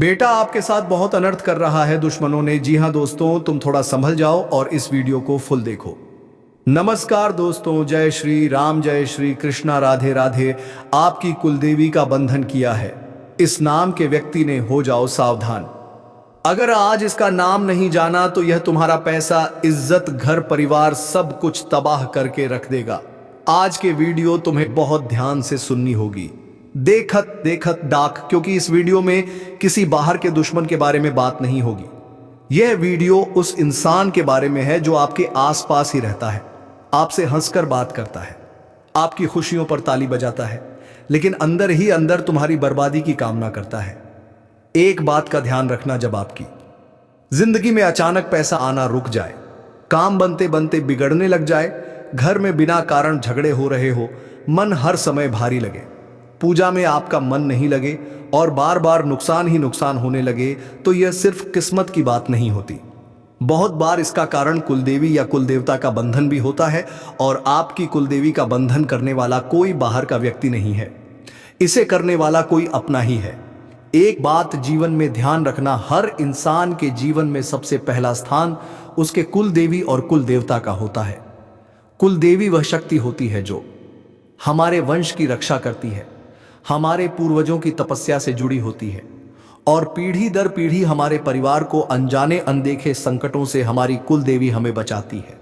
बेटा आपके साथ बहुत अनर्थ कर रहा है दुश्मनों ने। जी हाँ दोस्तों, तुम थोड़ा संभल जाओ और इस वीडियो को फुल देखो। नमस्कार दोस्तों, जय श्री राम, जय श्री कृष्णा, राधे राधे। आपकी कुलदेवी का बंधन किया है इस नाम के व्यक्ति ने, हो जाओ सावधान। अगर आज इसका नाम नहीं जाना तो यह तुम्हारा पैसा, इज्जत, घर परिवार सब कुछ तबाह करके रख देगा। आज के वीडियो तुम्हें बहुत ध्यान से सुननी होगी, देखत देखत डाक, क्योंकि इस वीडियो में किसी बाहर के दुश्मन के बारे में बात नहीं होगी। यह वीडियो उस इंसान के बारे में है जो आपके आसपास ही रहता है, आपसे हंसकर बात करता है, आपकी खुशियों पर ताली बजाता है, लेकिन अंदर ही अंदर तुम्हारी बर्बादी की कामना करता है। एक बात का ध्यान रखना, जब आपकी जिंदगी में अचानक पैसा आना रुक जाए, काम बनते बनते बिगड़ने लग जाए, घर में बिना कारण झगड़े हो रहे हो, मन हर समय भारी लगे, पूजा में आपका मन नहीं लगे और बार बार नुकसान ही नुकसान होने लगे, तो यह सिर्फ किस्मत की बात नहीं होती। बहुत बार इसका कारण कुलदेवी या कुलदेवता का बंधन भी होता है, और आपकी कुलदेवी का बंधन करने वाला कोई बाहर का व्यक्ति नहीं है, इसे करने वाला कोई अपना ही है। एक बात जीवन में ध्यान रखना, हर इंसान के जीवन में सबसे पहला स्थान उसके कुलदेवी और कुलदेवता का होता है। कुलदेवी वह शक्ति होती है जो हमारे वंश की रक्षा करती है, हमारे पूर्वजों की तपस्या से जुड़ी होती है, और पीढ़ी दर पीढ़ी हमारे परिवार को अनजाने अनदेखे संकटों से हमारी कुलदेवी हमें बचाती है।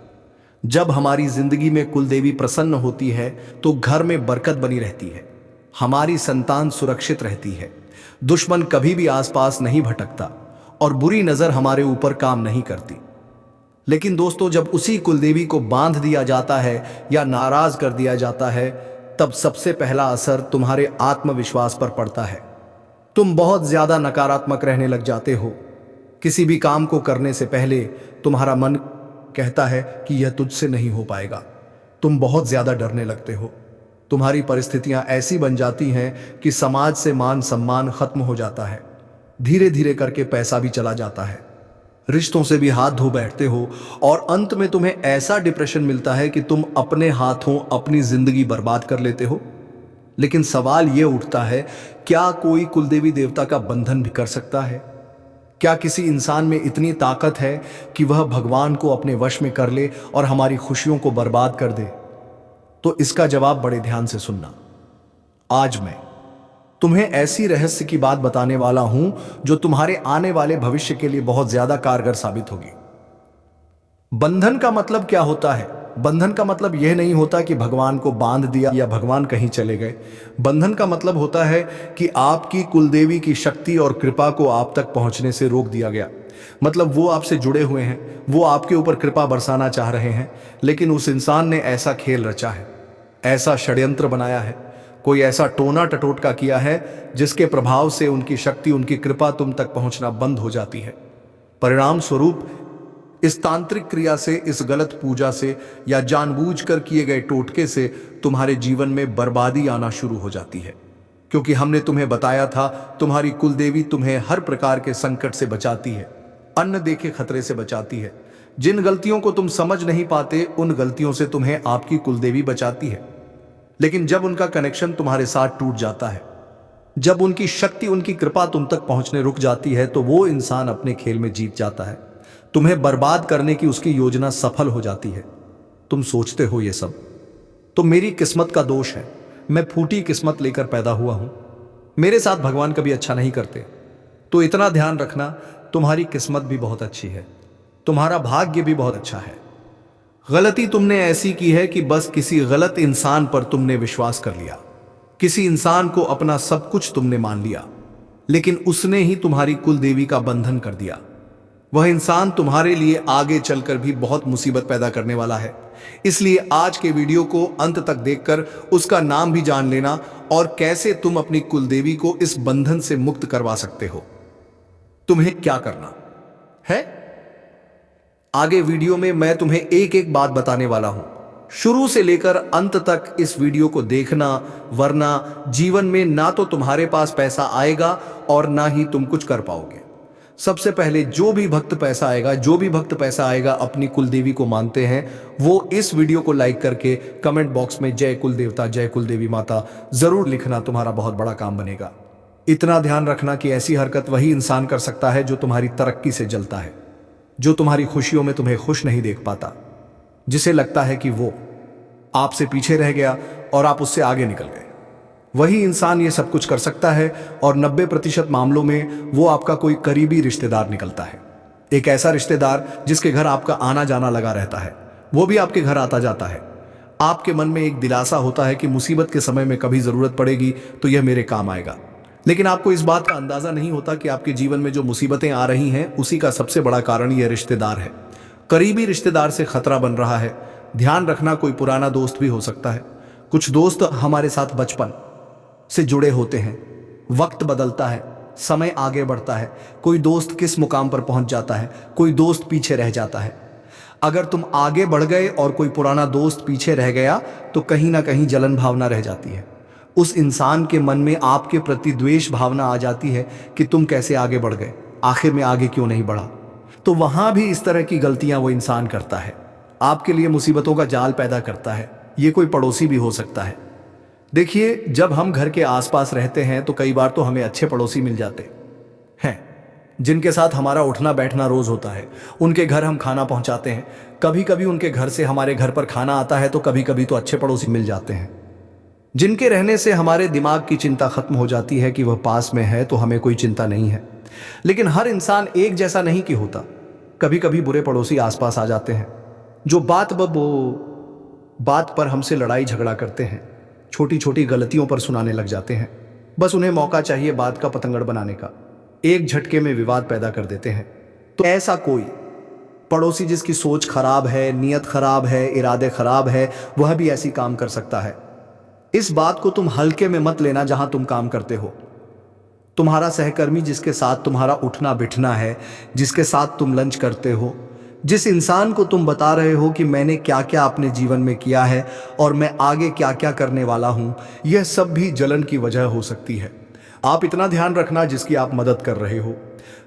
जब हमारी जिंदगी में कुलदेवी प्रसन्न होती है तो घर में बरकत बनी रहती है, हमारी संतान सुरक्षित रहती है, दुश्मन कभी भी आसपास नहीं भटकता और बुरी नजर हमारे ऊपर काम नहीं करती। लेकिन दोस्तों, जब उसी कुलदेवी को बांध दिया जाता है या नाराज कर दिया जाता है, तब सबसे पहला असर तुम्हारे आत्मविश्वास पर पड़ता है। तुम बहुत ज्यादा नकारात्मक रहने लग जाते हो। किसी भी काम को करने से पहले तुम्हारा मन कहता है कि यह तुझसे नहीं हो पाएगा। तुम बहुत ज्यादा डरने लगते हो। तुम्हारी परिस्थितियां ऐसी बन जाती हैं कि समाज से मान सम्मान खत्म हो जाता है, धीरे धीरे करके पैसा भी चला जाता है, रिश्तों से भी हाथ धो बैठते हो, और अंत में तुम्हें ऐसा डिप्रेशन मिलता है कि तुम अपने हाथों अपनी जिंदगी बर्बाद कर लेते हो। लेकिन सवाल यह उठता है, क्या कोई कुलदेवी देवता का बंधन भी कर सकता है? क्या किसी इंसान में इतनी ताकत है कि वह भगवान को अपने वश में कर ले और हमारी खुशियों को बर्बाद कर दे? तो इसका जवाब बड़े ध्यान से सुनना। आज मैं तुम्हें ऐसी रहस्य की बात बताने वाला हूं जो तुम्हारे आने वाले भविष्य के लिए बहुत ज्यादा कारगर साबित होगी। बंधन का मतलब क्या होता है? बंधन का मतलब यह नहीं होता कि भगवान को बांध दिया या भगवान कहीं चले गए। बंधन का मतलब होता है कि आपकी कुलदेवी की शक्ति और कृपा को आप तक पहुंचने से रोक दिया गया। मतलब वो आपसे जुड़े हुए हैं, वो आपके ऊपर कृपा बरसाना चाह रहे हैं, लेकिन उस इंसान ने ऐसा खेल रचा है, ऐसा षड्यंत्र बनाया है, कोई ऐसा टोना टटोटका किया है जिसके प्रभाव से उनकी शक्ति, उनकी कृपा तुम तक पहुंचना बंद हो जाती है। परिणाम स्वरूप इस तांत्रिक क्रिया से, इस गलत पूजा से या जानबूझकर किए गए टोटके से तुम्हारे जीवन में बर्बादी आना शुरू हो जाती है। क्योंकि हमने तुम्हें बताया था, तुम्हारी कुलदेवी तुम्हें हर प्रकार के संकट से बचाती है, अन्न देखे खतरे से बचाती है। जिन गलतियों को तुम समझ नहीं पाते, उन गलतियों से तुम्हें आपकी कुलदेवी बचाती है। लेकिन जब उनका कनेक्शन तुम्हारे साथ टूट जाता है, जब उनकी शक्ति, उनकी कृपा तुम तक पहुंचने रुक जाती है, तो वो इंसान अपने खेल में जीत जाता है। तुम्हें बर्बाद करने की उसकी योजना सफल हो जाती है। तुम सोचते हो ये सब तो मेरी किस्मत का दोष है, मैं फूटी किस्मत लेकर पैदा हुआ हूं, मेरे साथ भगवान कभी अच्छा नहीं करते। तो इतना ध्यान रखना, तुम्हारी किस्मत भी बहुत अच्छी है, तुम्हारा भाग्य भी बहुत अच्छा है। गलती तुमने ऐसी की है कि बस किसी गलत इंसान पर तुमने विश्वास कर लिया, किसी इंसान को अपना सब कुछ तुमने मान लिया, लेकिन उसने ही तुम्हारी कुलदेवी का बंधन कर दिया। वह इंसान तुम्हारे लिए आगे चलकर भी बहुत मुसीबत पैदा करने वाला है। इसलिए आज के वीडियो को अंत तक देखकर उसका नाम भी जान लेना और कैसे तुम अपनी कुलदेवी को इस बंधन से मुक्त करवा सकते हो। तुम्हें क्या करना है, आगे वीडियो में मैं तुम्हें एक एक बात बताने वाला हूं। शुरू से लेकर अंत तक इस वीडियो को देखना, वरना जीवन में ना तो तुम्हारे पास पैसा आएगा और ना ही तुम कुछ कर पाओगे। सबसे पहले जो भी भक्त पैसा आएगा अपनी कुलदेवी को मानते हैं, वो इस वीडियो को लाइक करके कमेंट बॉक्स में जय कुलदेवता, जय कुलदेवी माता जरूर लिखना, तुम्हारा बहुत बड़ा काम बनेगा। इतना ध्यान रखना कि ऐसी हरकत वही इंसान कर सकता है जो तुम्हारी तरक्की से जलता है, जो तुम्हारी खुशियों में तुम्हें खुश नहीं देख पाता, जिसे लगता है कि वो आपसे पीछे रह गया और आप उससे आगे निकल गए। वही इंसान ये सब कुछ कर सकता है और 90% मामलों में वो आपका कोई करीबी रिश्तेदार निकलता है। एक ऐसा रिश्तेदार जिसके घर आपका आना जाना लगा रहता है, वो भी आपके घर आता जाता है। आपके मन में एक दिलासा होता है कि मुसीबत के समय में कभी जरूरत पड़ेगी तो यह मेरे काम आएगा, लेकिन आपको इस बात का अंदाजा नहीं होता कि आपके जीवन में जो मुसीबतें आ रही हैं उसी का सबसे बड़ा कारण यह रिश्तेदार है। करीबी रिश्तेदार से खतरा बन रहा है। ध्यान रखना, कोई पुराना दोस्त भी हो सकता है। कुछ दोस्त हमारे साथ बचपन से जुड़े होते हैं। वक्त बदलता है, समय आगे बढ़ता है, कोई दोस्त किस मुकाम पर पहुंच जाता है, कोई दोस्त पीछे रह जाता है। अगर तुम आगे बढ़ गए और कोई पुराना दोस्त पीछे रह गया तो कहीं ना कहीं जलन भावना रह जाती है। उस इंसान के मन में आपके प्रति द्वेष भावना आ जाती है कि तुम कैसे आगे बढ़ गए, आखिर में आगे क्यों नहीं बढ़ा। तो वहां भी इस तरह की गलतियां वो इंसान करता है, आपके लिए मुसीबतों का जाल पैदा करता है। ये कोई पड़ोसी भी हो सकता है। देखिए, जब हम घर के आसपास रहते हैं तो कई बार तो हमें अच्छे पड़ोसी मिल जाते हैं जिनके साथ हमारा उठना बैठना रोज होता है। उनके घर हम खाना पहुंचाते हैं, कभी कभी उनके घर से हमारे घर पर खाना आता है, तो कभी कभी तो अच्छे पड़ोसी मिल जाते हैं जिनके रहने से हमारे दिमाग की चिंता खत्म हो जाती है कि वह पास में है तो हमें कोई चिंता नहीं है। लेकिन हर इंसान एक जैसा नहीं कि होता। कभी कभी बुरे पड़ोसी आसपास आ जाते हैं जो बात पर हमसे लड़ाई झगड़ा करते हैं, छोटी छोटी गलतियों पर सुनाने लग जाते हैं। बस उन्हें मौका चाहिए बात का पतंगड़ बनाने का, एक झटके में विवाद पैदा कर देते हैं। तो ऐसा कोई पड़ोसी जिसकी सोच खराब है, नीयत खराब है, इरादे खराब है, वह भी ऐसी काम कर सकता है। इस बात को तुम हल्के में मत लेना जहां तुम काम करते हो। तुम्हारा सहकर्मी जिसके साथ तुम्हारा उठना बिठना है, जिसके साथ तुम लंच करते हो, जिस इंसान को तुम बता रहे हो कि मैंने क्या क्या अपने जीवन में किया है और मैं आगे क्या क्या करने वाला हूं, यह सब भी जलन की वजह हो सकती है। आप इतना ध्यान रखना जिसकी आप मदद कर रहे हो,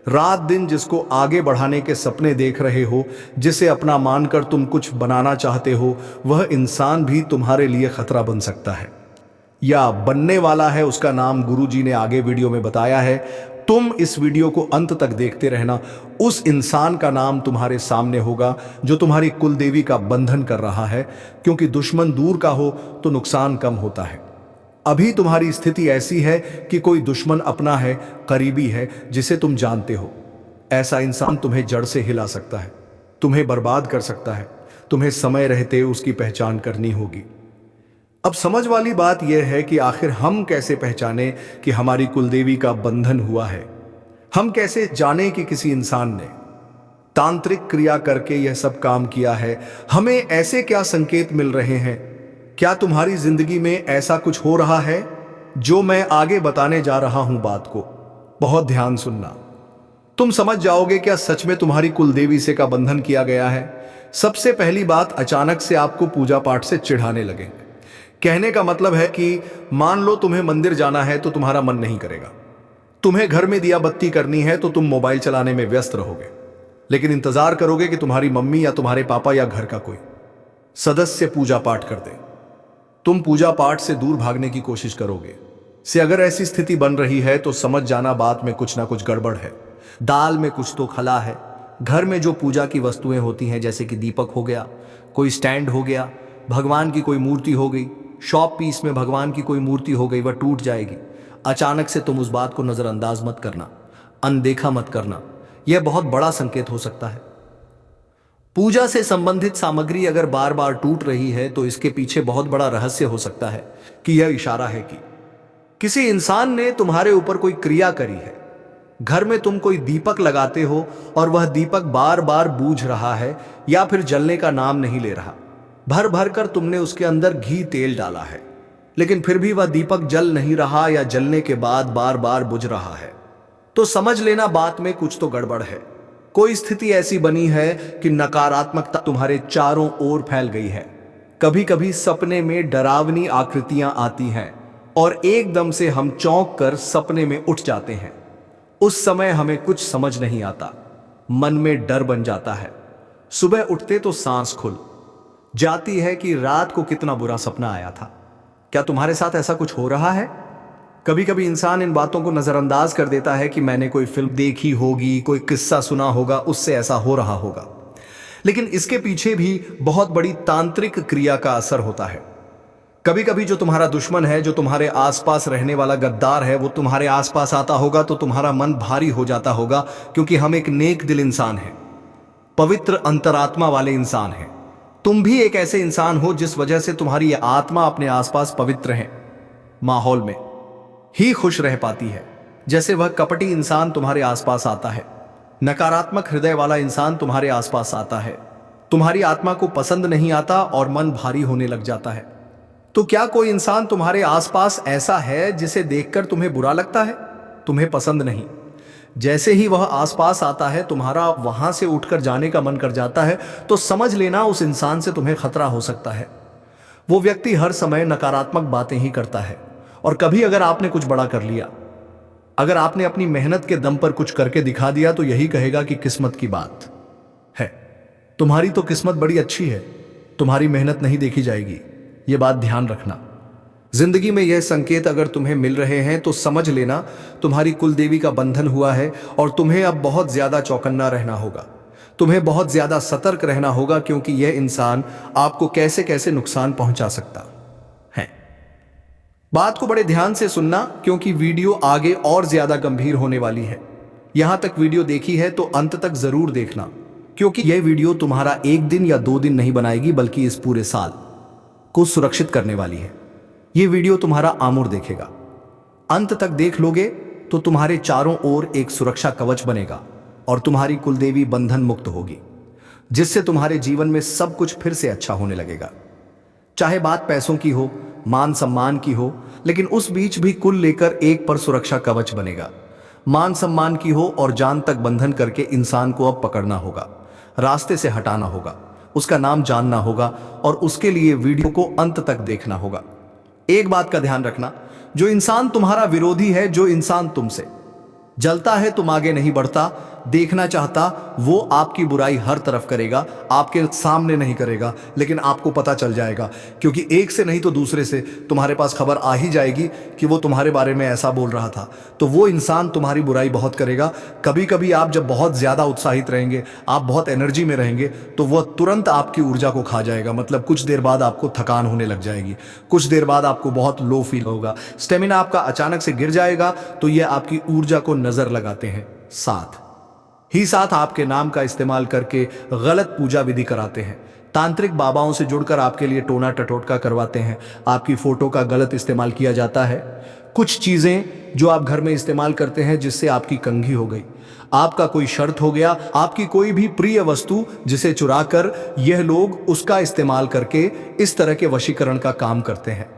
रात दिन जिसको आगे बढ़ाने के सपने देख रहे हो, जिसे अपना मानकर तुम कुछ बनाना चाहते हो, वह इंसान भी तुम्हारे लिए खतरा बन सकता है या बनने वाला है। उसका नाम गुरुजी ने आगे वीडियो में बताया है। तुम इस वीडियो को अंत तक देखते रहना। उस इंसान का नाम तुम्हारे सामने होगा जो तुम्हारी कुलदेवी का बंधन कर रहा है, क्योंकि दुश्मन दूर का हो तो नुकसान कम होता है। अभी तुम्हारी स्थिति ऐसी है कि कोई दुश्मन अपना है, करीबी है, जिसे तुम जानते हो। ऐसा इंसान तुम्हें जड़ से हिला सकता है, तुम्हें बर्बाद कर सकता है। तुम्हें समय रहते उसकी पहचान करनी होगी। अब समझ वाली बात यह है कि आखिर हम कैसे पहचाने कि हमारी कुलदेवी का बंधन हुआ है। हम कैसे जाने कि किसी इंसान ने तांत्रिक क्रिया करके यह सब काम किया है। हमें ऐसे क्या संकेत मिल रहे हैं? क्या तुम्हारी जिंदगी में ऐसा कुछ हो रहा है जो मैं आगे बताने जा रहा हूं? बात को बहुत ध्यान सुनना, तुम समझ जाओगे क्या सच में तुम्हारी कुलदेवी से का बंधन किया गया है। सबसे पहली बात, अचानक से आपको पूजा पाठ से चिढ़ाने लगेंगे। कहने का मतलब है कि मान लो तुम्हें मंदिर जाना है तो तुम्हारा मन नहीं करेगा, तुम्हें घर में दिया बत्ती करनी है तो तुम मोबाइल चलाने में व्यस्त रहोगे, लेकिन इंतजार करोगे कि तुम्हारी मम्मी या तुम्हारे पापा या घर का कोई सदस्य पूजा पाठ कर दे। तुम पूजा पाठ से दूर भागने की कोशिश करोगे। से अगर ऐसी स्थिति बन रही है तो समझ जाना बात में कुछ ना कुछ गड़बड़ है। दाल में कुछ तो खला है। घर में जो पूजा की वस्तुएं होती हैं, जैसे कि दीपक हो गया, कोई स्टैंड हो गया, भगवान की कोई मूर्ति हो गई, शॉप पीस में भगवान की कोई मूर्ति हो गई, वह टूट जाएगी। अचानक से तुम उस बात को नजरअंदाज मत करना, अनदेखा मत करना। यह बहुत बड़ा संकेत हो सकता है। पूजा से संबंधित सामग्री अगर बार बार टूट रही है तो इसके पीछे बहुत बड़ा रहस्य हो सकता है कि यह इशारा है कि किसी इंसान ने तुम्हारे ऊपर कोई क्रिया करी है। घर में तुम कोई दीपक लगाते हो और वह दीपक बार बार बूझ रहा है या फिर जलने का नाम नहीं ले रहा। भर भर कर तुमने उसके अंदर घी तेल डाला है, लेकिन फिर भी वह दीपक जल नहीं रहा या जलने के बाद बार बार बुझ रहा है, तो समझ लेना बात में कुछ तो गड़बड़ है। कोई स्थिति ऐसी बनी है कि नकारात्मकता तुम्हारे चारों ओर फैल गई है। कभी कभी सपने में डरावनी आकृतियां आती हैं और एकदम से हम चौंक कर सपने में उठ जाते हैं। उस समय हमें कुछ समझ नहीं आता, मन में डर बन जाता है। सुबह उठते तो सांस खुल जाती है कि रात को कितना बुरा सपना आया था। क्या तुम्हारे साथ ऐसा कुछ हो रहा है? कभी कभी इंसान इन बातों को नजरअंदाज कर देता है कि मैंने कोई फिल्म देखी होगी, कोई किस्सा सुना होगा, उससे ऐसा हो रहा होगा। लेकिन इसके पीछे भी बहुत बड़ी तांत्रिक क्रिया का असर होता है। कभी कभी जो तुम्हारा दुश्मन है, जो तुम्हारे आसपास रहने वाला गद्दार है, वो तुम्हारे आसपास आता होगा तो तुम्हारा मन भारी हो जाता होगा, क्योंकि हम एक नेक दिल इंसान हैं, पवित्र अंतरात्मा वाले इंसान हैं। तुम भी एक ऐसे इंसान हो जिस वजह से तुम्हारी आत्मा अपने आसपास पवित्र है, माहौल में ही खुश रह पाती है। जैसे वह कपटी इंसान तुम्हारे आसपास आता है, नकारात्मक हृदय वाला इंसान तुम्हारे आसपास आता है, तुम्हारी आत्मा को पसंद नहीं आता और मन भारी होने लग जाता है। तो क्या कोई इंसान तुम्हारे आसपास ऐसा है जिसे देखकर तुम्हें बुरा लगता है, तुम्हें पसंद नहीं? जैसे ही वह आसपास आता है, तुम्हारा वहां से उठकर जाने का मन कर जाता है, तो समझ लेना उस इंसान से तुम्हें खतरा हो सकता है। वो व्यक्ति हर समय नकारात्मक बातें ही करता है, और कभी अगर आपने कुछ बड़ा कर लिया, अगर आपने अपनी मेहनत के दम पर कुछ करके दिखा दिया, तो यही कहेगा कि किस्मत की बात है, तुम्हारी तो किस्मत बड़ी अच्छी है, तुम्हारी मेहनत नहीं देखी जाएगी। ये बात ध्यान रखना। जिंदगी में यह संकेत अगर तुम्हें मिल रहे हैं तो समझ लेना तुम्हारी कुलदेवी का बंधन हुआ है, और तुम्हें अब बहुत ज्यादा चौकन्ना रहना होगा, तुम्हें बहुत ज्यादा सतर्क रहना होगा, क्योंकि यह इंसान आपको कैसे कैसे नुकसान पहुंचा सकता है। बात को बड़े ध्यान से सुनना, क्योंकि वीडियो आगे और ज्यादा गंभीर होने वाली है। यहां तक वीडियो देखी है तो अंत तक जरूर देखना, क्योंकि यह वीडियो तुम्हारा 1 दिन या 2 दिन नहीं बनाएगी, बल्कि इस पूरे साल को सुरक्षित करने वाली है। यह वीडियो तुम्हारा आमुर देखेगा। अंत तक देख लोगे तो तुम्हारे चारों ओर एक सुरक्षा कवच बनेगा, और तुम्हारी कुलदेवी बंधन मुक्त होगी, जिससे तुम्हारे जीवन में सब कुछ फिर से अच्छा होने लगेगा। चाहे बात पैसों की हो, मान सम्मान की हो, लेकिन उस बीच भी कुल लेकर एक पर सुरक्षा कवच बनेगा। मान सम्मान की हो और जान तक बंधन करके इंसान को अब पकड़ना होगा, रास्ते से हटाना होगा, उसका नाम जानना होगा, और उसके लिए वीडियो को अंत तक देखना होगा। एक बात का ध्यान रखना, जो इंसान तुम्हारा विरोधी है, जो इंसान तुमसे जलता है, तुम आगे नहीं बढ़ता, देखना चाहता, वो आपकी बुराई हर तरफ करेगा, आपके सामने नहीं करेगा, लेकिन आपको पता चल जाएगा, क्योंकि एक से नहीं तो दूसरे से तुम्हारे पास खबर आ ही जाएगी कि वो तुम्हारे बारे में ऐसा बोल रहा था। तो वो इंसान तुम्हारी बुराई बहुत करेगा। कभी कभी आप जब बहुत ज्यादा उत्साहित रहेंगे, आप बहुत एनर्जी में रहेंगे, तो वह तुरंत आपकी ऊर्जा को खा जाएगा। मतलब कुछ देर बाद आपको थकान होने लग जाएगी, कुछ देर बाद आपको बहुत लो फील होगा, स्टेमिना आपका अचानक से गिर जाएगा। तो यह आपकी ऊर्जा को नजर लगाते हैं, साथ आपके नाम का इस्तेमाल करके गलत पूजा विधि कराते हैं, तांत्रिक बाबाओं से जुड़कर आपके लिए टोना टटोटका करवाते हैं, आपकी फोटो का गलत इस्तेमाल किया जाता है। कुछ चीजें जो आप घर में इस्तेमाल करते हैं जिससे आपकी कंघी हो गई, आपका कोई शर्त हो गया, आपकी कोई भी प्रिय वस्तु जिसे चुराकर यह लोग उसका इस्तेमाल करके इस तरह के वशीकरण का काम करते हैं।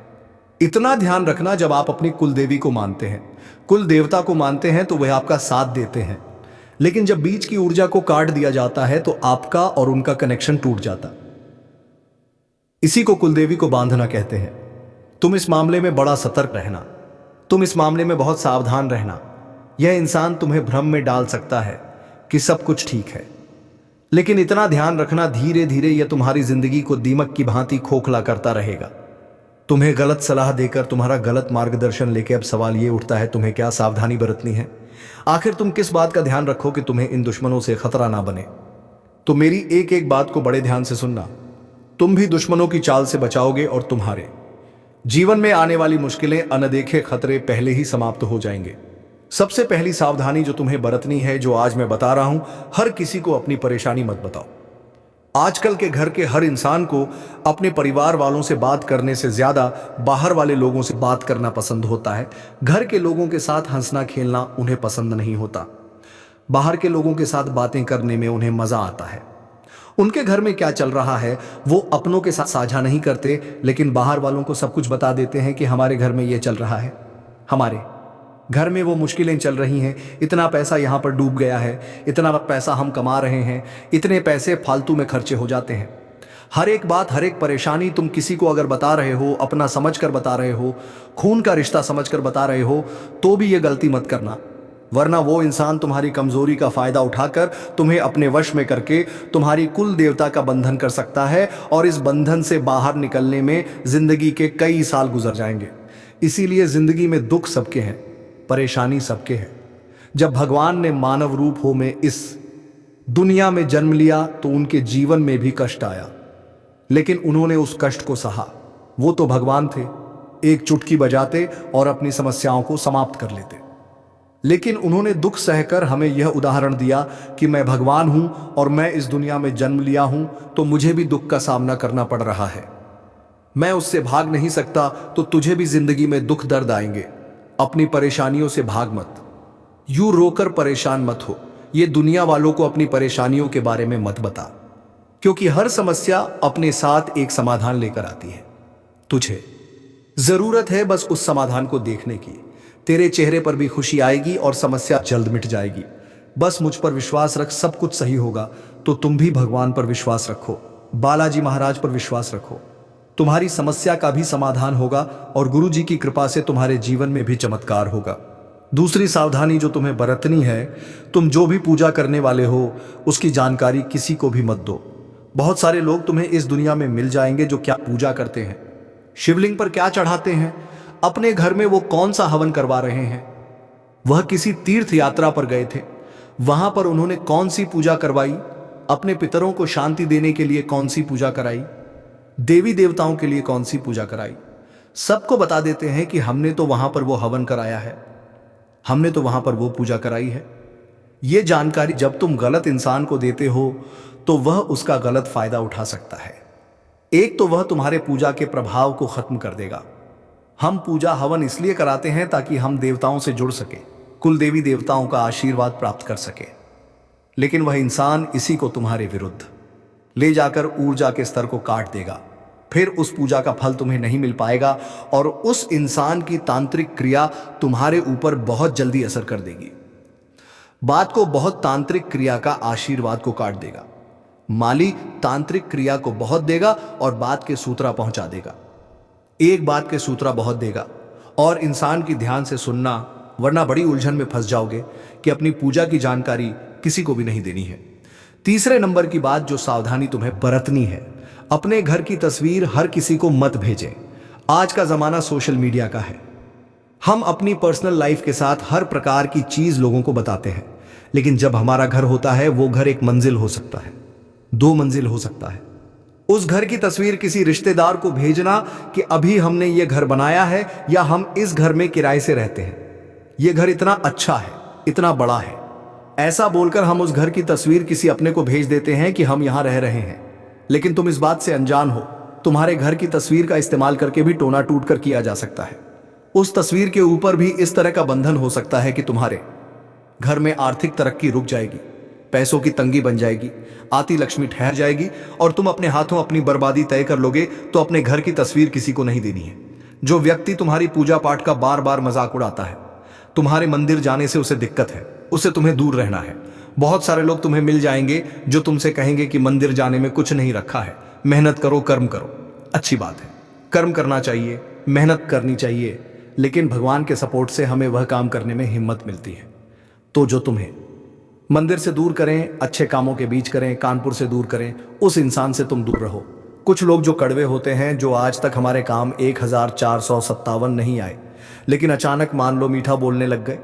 इतना ध्यान रखना, जब आप अपनी कुलदेवी को मानते हैं, कुल देवता को मानते हैं, तो वह आपका साथ देते हैं, लेकिन जब बीच की ऊर्जा को काट दिया जाता है तो आपका और उनका कनेक्शन टूट जाता। इसी को कुलदेवी को बांधना कहते हैं। तुम इस मामले में बड़ा सतर्क रहना, तुम इस मामले में बहुत सावधान रहना। यह इंसान तुम्हें भ्रम में डाल सकता है कि सब कुछ ठीक है, लेकिन इतना ध्यान रखना, धीरे धीरे यह तुम्हारी जिंदगी को दीमक की भांति खोखला करता रहेगा, तुम्हें गलत सलाह देकर, तुम्हारा गलत मार्गदर्शन लेके। अब सवाल यह उठता है, तुम्हें क्या सावधानी बरतनी है? आखिर तुम किस बात का ध्यान रखो कि तुम्हें इन दुश्मनों से खतरा ना बने? तो मेरी एक एक बात को बड़े ध्यान से सुनना। तुम भी दुश्मनों की चाल से बचाओगे, और तुम्हारे जीवन में आने वाली मुश्किलें, अनदेखे खतरे पहले ही समाप्त हो जाएंगे। सबसे पहली सावधानी जो तुम्हें बरतनी है, जो आज मैं बता रहा हूं, हर किसी को अपनी परेशानी मत बताओ। आजकल के घर के हर इंसान को अपने परिवार वालों से बात करने से ज्यादा बाहर वाले लोगों से बात करना पसंद होता है। घर के लोगों के साथ हंसना खेलना उन्हें पसंद नहीं होता। बाहर के लोगों के साथ बातें करने में उन्हें मजा आता है। उनके घर में क्या चल रहा है वो अपनों के साथ साझा नहीं करते, लेकिन बाहर वालों को सब कुछ बता देते हैं कि हमारे घर में ये चल रहा है, हमारे घर में वो मुश्किलें चल रही हैं, इतना पैसा यहाँ पर डूब गया है, इतना पैसा हम कमा रहे हैं, इतने पैसे फालतू में खर्चे हो जाते हैं। हर एक बात, हर एक परेशानी तुम किसी को अगर बता रहे हो, अपना समझकर बता रहे हो, खून का रिश्ता समझकर बता रहे हो, तो भी ये गलती मत करना, वरना वो इंसान तुम्हारी कमजोरी का फायदा उठाकर तुम्हें अपने वश में करके तुम्हारी कुल देवता का बंधन कर सकता है, और इस बंधन से बाहर निकलने में जिंदगी के कई साल गुजर जाएंगे। इसीलिए जिंदगी में दुख सबके हैं, परेशानी सबके है। जब भगवान ने मानव रूप हो में इस दुनिया में जन्म लिया तो उनके जीवन में भी कष्ट आया, लेकिन उन्होंने उस कष्ट को सहा। वो तो भगवान थे, एक चुटकी बजाते और अपनी समस्याओं को समाप्त कर लेते। लेकिन उन्होंने दुख सहकर हमें यह उदाहरण दिया कि मैं भगवान हूं और मैं इस दुनिया में जन्म लिया हूं तो मुझे भी दुख का सामना करना पड़ रहा है। मैं उससे भाग नहीं सकता, तो तुझे भी जिंदगी में दुख दर्द आएंगे। अपनी परेशानियों से भाग मत, यूं रोकर परेशान मत हो। ये दुनिया वालों को अपनी परेशानियों के बारे में मत बता, क्योंकि हर समस्या अपने साथ एक समाधान लेकर आती है। तुझे जरूरत है बस उस समाधान को देखने की। तेरे चेहरे पर भी खुशी आएगी और समस्या जल्द मिट जाएगी। बस मुझ पर विश्वास रख, सब कुछ सही होगा। तो तुम भी भगवान पर विश्वास रखो, बालाजी महाराज पर विश्वास रखो। तुम्हारी समस्या का भी समाधान होगा और गुरु जी की कृपा से तुम्हारे जीवन में भी चमत्कार होगा। दूसरी सावधानी जो तुम्हें बरतनी है, तुम जो भी पूजा करने वाले हो उसकी जानकारी किसी को भी मत दो। बहुत सारे लोग तुम्हें इस दुनिया में मिल जाएंगे जो क्या पूजा करते हैं, शिवलिंग पर क्या चढ़ाते हैं, अपने घर में वो कौन सा हवन करवा रहे हैं। वह किसी तीर्थ यात्रा पर गए थे, वहां पर उन्होंने कौन सी पूजा करवाई, अपने पितरों को शांति देने के लिए कौन सी पूजा कराई, देवी देवताओं के लिए कौन सी पूजा कराई। सबको बता देते हैं कि हमने तो वहां पर वो हवन कराया है, हमने तो वहां पर वो पूजा कराई है। ये जानकारी जब तुम गलत इंसान को देते हो तो वह उसका गलत फायदा उठा सकता है। एक तो वह तुम्हारे पूजा के प्रभाव को खत्म कर देगा। हम पूजा हवन इसलिए कराते हैं ताकि हम देवताओं से जुड़ सके, कुल देवी देवताओं का आशीर्वाद प्राप्त कर सके। लेकिन वह इंसान इसी को तुम्हारे विरुद्ध ले जाकर ऊर्जा के स्तर को काट देगा। फिर उस पूजा का फल तुम्हें नहीं मिल पाएगा और उस इंसान की तांत्रिक क्रिया तुम्हारे ऊपर बहुत जल्दी असर कर देगी। बात को बहुत तांत्रिक क्रिया का आशीर्वाद को काट देगा। माली तांत्रिक क्रिया को बहुत देगा और बात के सूत्रा पहुंचा देगा। एक बात के सूत्रा बहुत देगा और इंसान की ध्यान से सुनना, वरना बड़ी उलझन में फंस जाओगे कि अपनी पूजा की जानकारी किसी को भी नहीं देनी है। तीसरे नंबर की बात जो सावधानी तुम्हें बरतनी है, अपने घर की तस्वीर हर किसी को मत भेजें। आज का जमाना सोशल मीडिया का है। हम अपनी पर्सनल लाइफ के साथ हर प्रकार की चीज लोगों को बताते हैं, लेकिन जब हमारा घर होता है वो घर एक मंजिल हो सकता है, 2 मंजिल हो सकता है। उस घर की तस्वीर किसी रिश्तेदार को भेजना कि अभी हमने ये घर बनाया है या हम इस घर में किराए से रहते हैं, ये घर इतना अच्छा है, इतना बड़ा है, ऐसा बोलकर हम उस घर की तस्वीर किसी अपने को भेज देते हैं कि हम यहां रह रहे हैं। लेकिन तुम इस बात से अनजान हो, तुम्हारे घर की तस्वीर का इस्तेमाल करके भी टोना टूट कर किया जा सकता है। उस तस्वीर के ऊपर भी इस तरह का बंधन हो सकता है कि तुम्हारे घर में आर्थिक तरक्की रुक जाएगी, पैसों की तंगी बन जाएगी, आती लक्ष्मी ठहर जाएगी और तुम अपने हाथों अपनी बर्बादी तय कर लोगे। तो अपने घर की तस्वीर किसी को नहीं देनी है। जो व्यक्ति तुम्हारी पूजा पाठ का बार बार मजाक उड़ाता है, तुम्हारे मंदिर जाने से उसे दिक्कत है, उससे तुम्हें दूर रहना है। बहुत सारे लोग तुम्हें मिल जाएंगे जो तुमसे कहेंगे कि मंदिर जाने में कुछ नहीं रखा है, मेहनत करो, कर्म करो। अच्छी बात है, कर्म करना चाहिए, मेहनत करनी चाहिए, लेकिन भगवान के सपोर्ट से हमें वह काम करने में हिम्मत मिलती है। तो जो तुम्हें मंदिर से दूर करें, अच्छे कामों के बीच करें, कानपुर से दूर करें, उस इंसान से तुम दूर रहो। कुछ लोग जो कड़वे होते हैं, जो आज तक हमारे काम 1457 नहीं आए, लेकिन अचानक मान लो मीठा बोलने लग गए,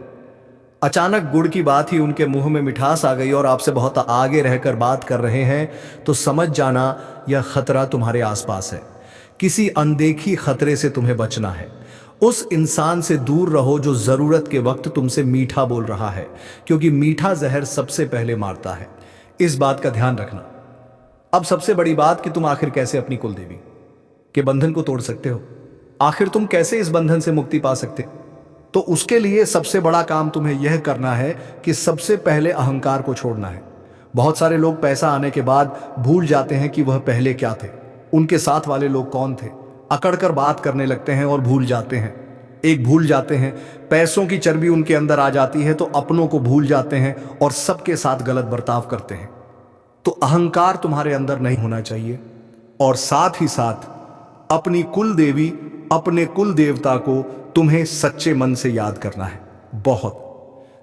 अचानक गुड़ की बात ही उनके मुंह में मिठास आ गई और आपसे बहुत आगे रहकर बात कर रहे हैं, तो समझ जाना यह खतरा तुम्हारे आसपास है। किसी अनदेखी खतरे से तुम्हें बचना है। उस इंसान से दूर रहो जो जरूरत के वक्त तुमसे मीठा बोल रहा है, क्योंकि मीठा जहर सबसे पहले मारता है। इस बात का ध्यान रखना। अब सबसे बड़ी बात कि तुम आखिर कैसे अपनी कुलदेवी के बंधन को तोड़ सकते हो, आखिर तुम कैसे इस बंधन से मुक्ति पा सकते हो। तो उसके लिए सबसे बड़ा काम तुम्हें यह करना है कि सबसे पहले अहंकार को छोड़ना है। बहुत सारे लोग पैसा आने के बाद भूल जाते हैं कि वह पहले क्या थे, उनके साथ वाले लोग कौन थे, अकड़कर बात करने लगते हैं और भूल जाते हैं। एक भूल जाते हैं, पैसों की चर्बी उनके अंदर आ जाती है तो अपनों को भूल जाते हैं और सबके साथ गलत बर्ताव करते हैं। तो अहंकार तुम्हारे अंदर नहीं होना चाहिए। और साथ ही साथ अपनी कुल देवी, अपने कुल देवता को तुम्हें सच्चे मन से याद करना है। बहुत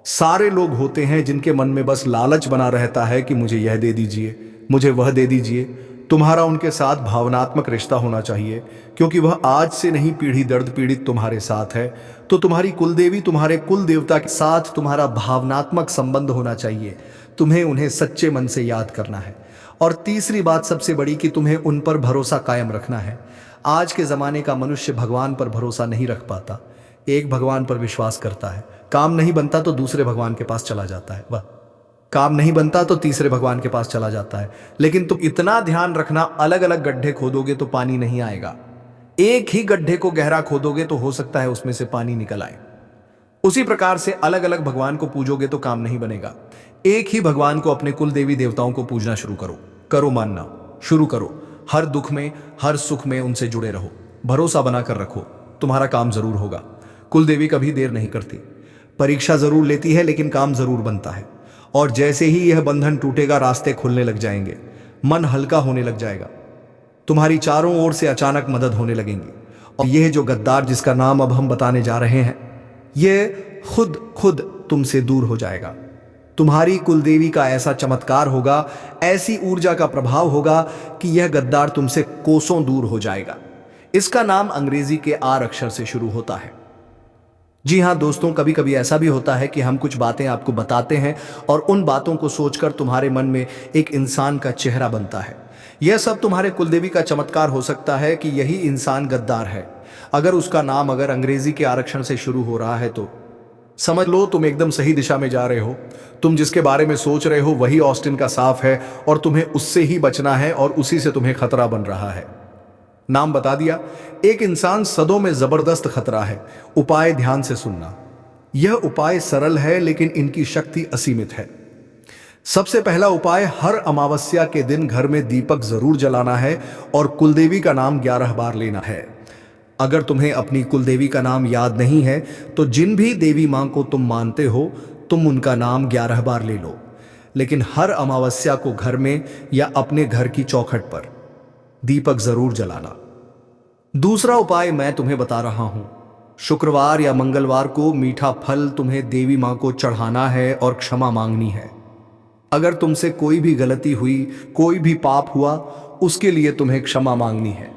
सारे लोग होते हैं जिनके मन में बस लालच बना रहता है कि मुझे यह दे दीजिए, मुझे वह दे दीजिए, तुम्हारा उनके साथ भावनात्मक रिश्ता होना चाहिए, क्योंकि वह आज से नहीं पीढ़ी दर्द पीड़ित तुम्हारे साथ है। तो तुम्हारी कुलदेवी, तुम्हारे कुल देवता के साथ तुम्हारा भावनात्मक संबंध होना चाहिए। तुम्हें उन्हें सच्चे मन से याद करना है। और तीसरी बात सबसे बड़ी कि तुम्हें उन पर भरोसा कायम रखना है। आज के ज़माने का मनुष्य भगवान पर भरोसा नहीं रख पाता। एक भगवान पर विश्वास करता है, काम नहीं बनता तो दूसरे भगवान के पास चला जाता है, वह काम नहीं बनता तो तीसरे भगवान के पास चला जाता है। लेकिन तुम इतना ध्यान रखना, अलग अलग गड्ढे खोदोगे तो पानी नहीं आएगा। एक ही गड्ढे को गहरा खोदोगे तो हो सकता है उसमें से पानी निकल आए। उसी प्रकार से अलग अलग भगवान को पूजोगे तो काम नहीं बनेगा। एक ही भगवान को, अपने कुल देवी देवताओं को पूजना शुरू करो मानना शुरू करो। हर दुख में, हर सुख में उनसे जुड़े रहो, भरोसा बनाकर रखो, तुम्हारा काम जरूर होगा। कुल देवी कभी देर नहीं करती, परीक्षा जरूर लेती है, लेकिन काम जरूर बनता है। और जैसे ही यह बंधन टूटेगा, रास्ते खुलने लग जाएंगे, मन हल्का होने लग जाएगा, तुम्हारी चारों ओर से अचानक मदद होने लगेंगी। और यह जो गद्दार जिसका नाम अब हम बताने जा रहे हैं, यह खुद तुमसे दूर हो जाएगा। तुम्हारी कुलदेवी का ऐसा चमत्कार होगा, ऐसी ऊर्जा का प्रभाव होगा कि यह गद्दार तुमसे कोसों दूर हो जाएगा। इसका नाम अंग्रेजी के आर अक्षर से शुरू होता है। जी हाँ दोस्तों, कभी कभी ऐसा भी होता है कि हम कुछ बातें आपको बताते हैं और उन बातों को सोचकर तुम्हारे मन में एक इंसान का चेहरा बनता है। यह सब तुम्हारे कुलदेवी का चमत्कार हो सकता है कि यही इंसान गद्दार है। अगर उसका नाम अंग्रेजी के आरक्षण से शुरू हो रहा है तो समझ लो तुम एकदम सही दिशा में जा रहे हो। तुम जिसके बारे में सोच रहे हो वही ऑस्टिन का साफ है, और तुम्हें उससे ही बचना है, और उसी से तुम्हें खतरा बन रहा है। नाम बता दिया। एक इंसान सदों में जबरदस्त खतरा है। उपाय ध्यान से सुनना। यह उपाय सरल है, लेकिन इनकी शक्ति असीमित है। सबसे पहला उपाय, हर अमावस्या के दिन घर में दीपक जरूर जलाना है और कुलदेवी का नाम 11 बार लेना है। अगर तुम्हें अपनी कुलदेवी का नाम याद नहीं है तो जिन भी देवी मां को तुम मानते हो, तुम उनका नाम 11 बार ले लो, लेकिन हर अमावस्या को घर में या अपने घर की चौखट पर दीपक जरूर जलाना। दूसरा उपाय मैं तुम्हें बता रहा हूं। शुक्रवार या मंगलवार को मीठा फल तुम्हें देवी मां को चढ़ाना है और क्षमा मांगनी है। अगर तुमसे कोई भी गलती हुई, कोई भी पाप हुआ, उसके लिए तुम्हें क्षमा मांगनी है।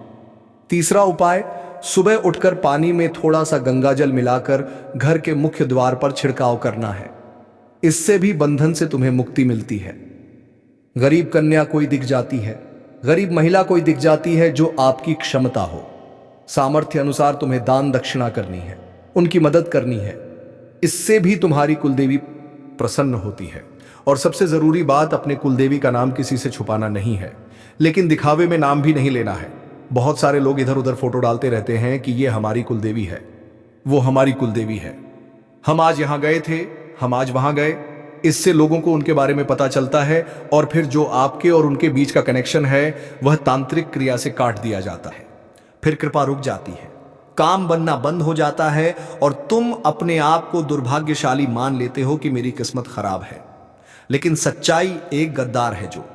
तीसरा उपाय, सुबह उठकर पानी में थोड़ा सा गंगाजल मिलाकर घर के मुख्य द्वार पर छिड़काव करना है। इससे भी बंधन से तुम्हें मुक्ति मिलती है। गरीब कन्या कोई दिख जाती है, गरीब महिला कोई दिख जाती है जो आपकी क्षमता हो, सामर्थ्य अनुसार तुम्हें दान दक्षिणा करनी है, उनकी मदद करनी है। इससे भी तुम्हारी कुलदेवी प्रसन्न होती है। और सबसे जरूरी बात, अपने कुलदेवी का नाम किसी से छुपाना नहीं है, लेकिन दिखावे में नाम भी नहीं लेना है। बहुत सारे लोग इधर उधर फोटो डालते रहते हैं कि ये हमारी कुलदेवी है, वो हमारी कुलदेवी है, हम आज यहां गए थे, हम आज वहां गए। इससे लोगों को उनके बारे में पता चलता है, और फिर जो आपके और उनके बीच का कनेक्शन है वह तांत्रिक क्रिया से काट दिया जाता है। फिर कृपा रुक जाती है, काम बनना बंद हो जाता है, और तुम अपने आप को दुर्भाग्यशाली मान लेते हो कि मेरी किस्मत खराब है। लेकिन सच्चाई एक गद्दार है जो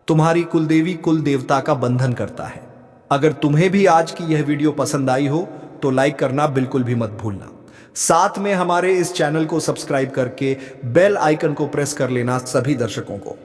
तुम्हारी कुलदेवी, कुल देवता का बंधन करता है। अगर तुम्हें भी आज की यह वीडियो पसंद आई हो तो लाइक करना बिल्कुल भी मत भूलना। साथ में हमारे इस चैनल को सब्सक्राइब करके बेल आइकन को प्रेस कर लेना सभी दर्शकों को।